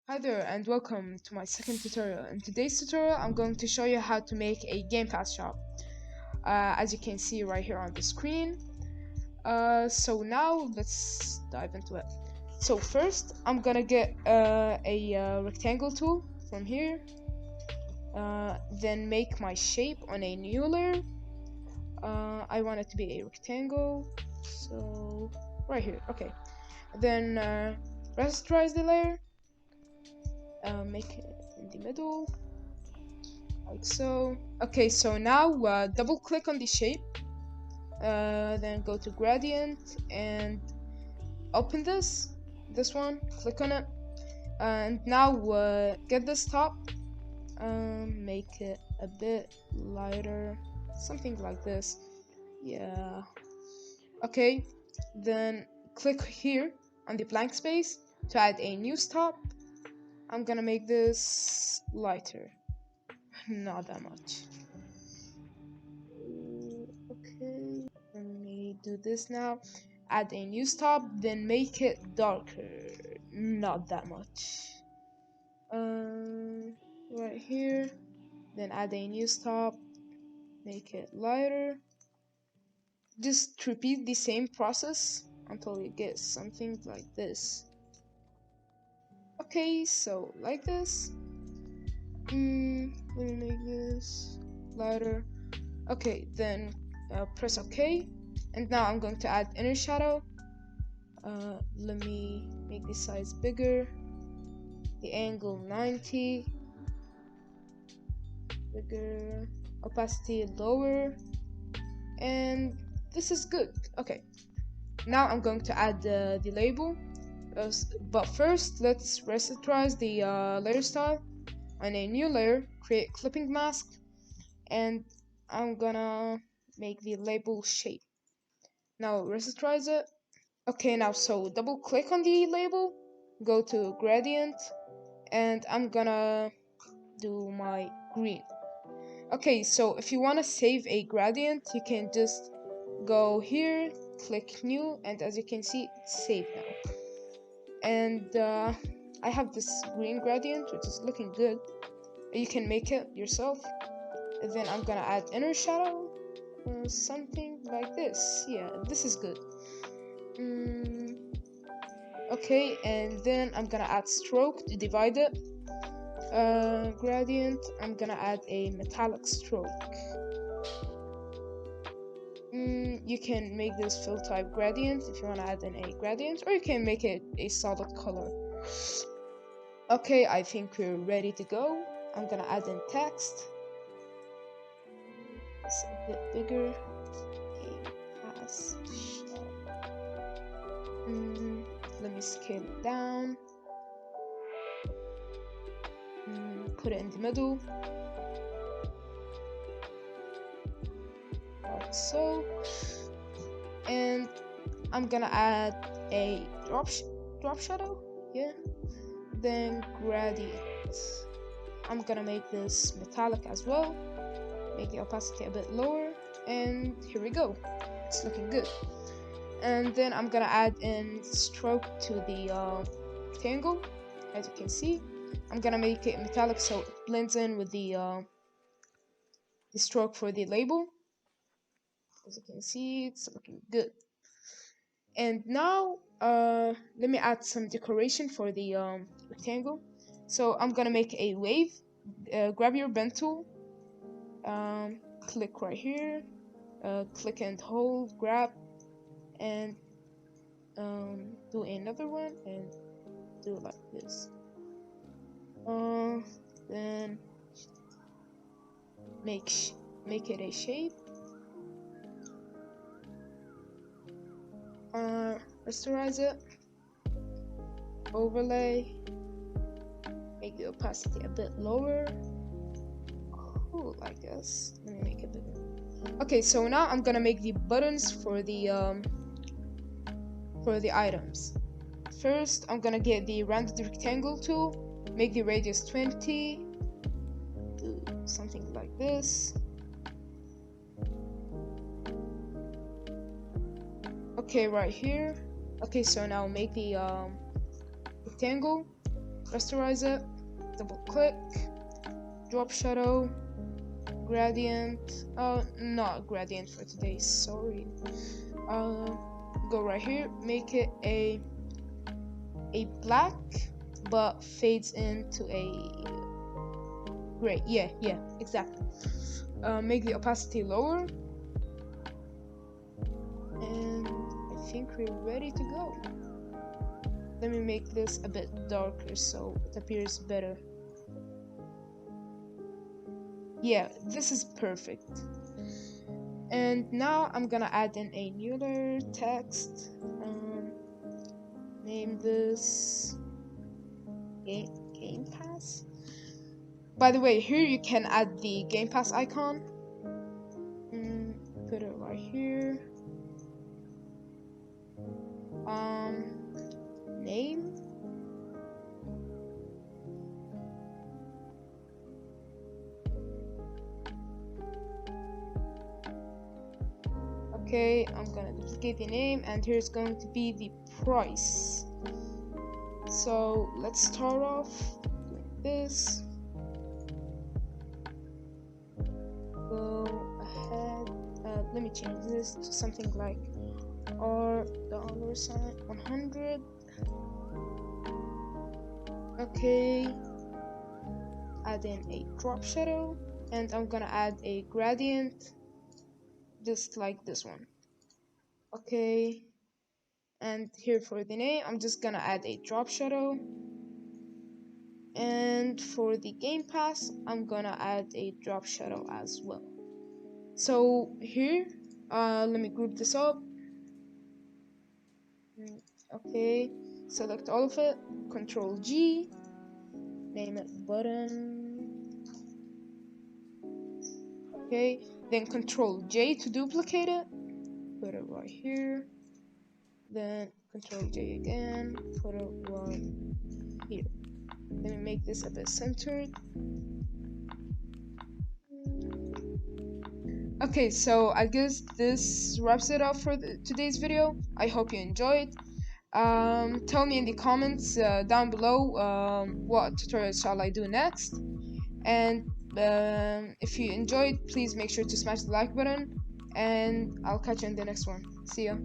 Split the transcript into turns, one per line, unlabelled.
Hi there and welcome to my second tutorial. In today's tutorial, I'm going to show you how to make a game pass shop. As you can see right here on the screen. So now let's dive into it. So first, I'm gonna get a rectangle tool from here. Then make my shape on a new layer. I want it to be a rectangle. So right here, okay. Then rasterize the layer. Make it in the middle like so. Okay, so now double click on the shape, then go to gradient and open this one, click on it, and now get this top, make it a bit lighter, something like this. Yeah, okay, then click here on the blank space to add a new stop. I'm gonna make this lighter, not that much. Okay, let me do this now. Add a new stop, then make it darker, not that much. Right here, then add a new stop, make it lighter. Just repeat the same process until you get something like this. Okay, so like this. Let me make this lighter. Okay, then press OK. And now I'm going to add inner shadow. Let me make the size bigger. The angle 90. Bigger. Opacity lower. And this is good. Okay. Now I'm going to add the label. But first, let's rasterize the layer style. On a new layer, create clipping mask. And I'm gonna make the label shape. Now rasterize it. Okay, now so double click on the label, go to gradient, and I'm gonna do my green. Okay, so if you want to save a gradient, you can just go here, click new, and as you can see, it's saved now. And I have this green gradient, which is looking good. You can make it yourself. And then I'm gonna add inner shadow, something like this. Yeah, this is good. Okay, and then I'm gonna add stroke to divide it. Gradient, I'm gonna add a metallic stroke. You can make this fill type gradient if you want to add in a gradient, or you can make it a solid color. Okay, I think we're ready to go. I'm gonna add in text. It's a bit bigger. Pass. Let me scale it down. Put it in the middle. Like so. And I'm gonna add a drop shadow. Yeah. Then gradient. I'm gonna make this metallic as well. Make the opacity a bit lower. And here we go. It's looking good. And then I'm gonna add in stroke to the rectangle. As you can see, I'm gonna make it metallic so it blends in with the stroke for the label. As you can see, it's looking good. And now let me add some decoration for the rectangle. So I'm gonna make a wave. Grab your pen tool, click right here, click and hold, grab, and do another one and do it like this. Then make it a shape. Rasterize it, overlay, make the opacity a bit lower. Cool, I guess. Let me make it bigger. Okay, so now I'm gonna make the buttons for the items. First, I'm gonna get the rounded rectangle tool, make the radius 20, do something like this. Okay, right here. Okay, so now make the rectangle, rasterize it, double click, drop shadow, gradient, not gradient for today, sorry. Go right here, make it a black, but fades into a gray. Yeah, exactly. Make the opacity lower, and I think we're ready to go. Let me make this a bit darker so it appears better. Yeah, this is perfect. And now I'm gonna add in a new layer text. Name this Game Pass. By the way, here you can add the Game Pass icon. Put it right here. Name. Okay, I'm gonna duplicate the name, and here's going to be the price. So let's start off like this. Go ahead. Let me change this to something like $100. Okay. Add in a drop shadow, and I'm gonna add a gradient, just like this one. Okay. And here for the name, I'm just gonna add a drop shadow. And for the Game Pass, I'm gonna add a drop shadow as well. So here, let me group this up. Okay, select all of it, Control G, name it button. Okay, then Control J to duplicate it, put it right here. Then Control J again, put it right here. Let me make this a bit centered. Okay, so I guess this wraps it up for today's video. I hope you enjoyed. Tell me in the comments down below what tutorials shall I do next. And if you enjoyed, please make sure to smash the like button. And I'll catch you in the next one. See ya.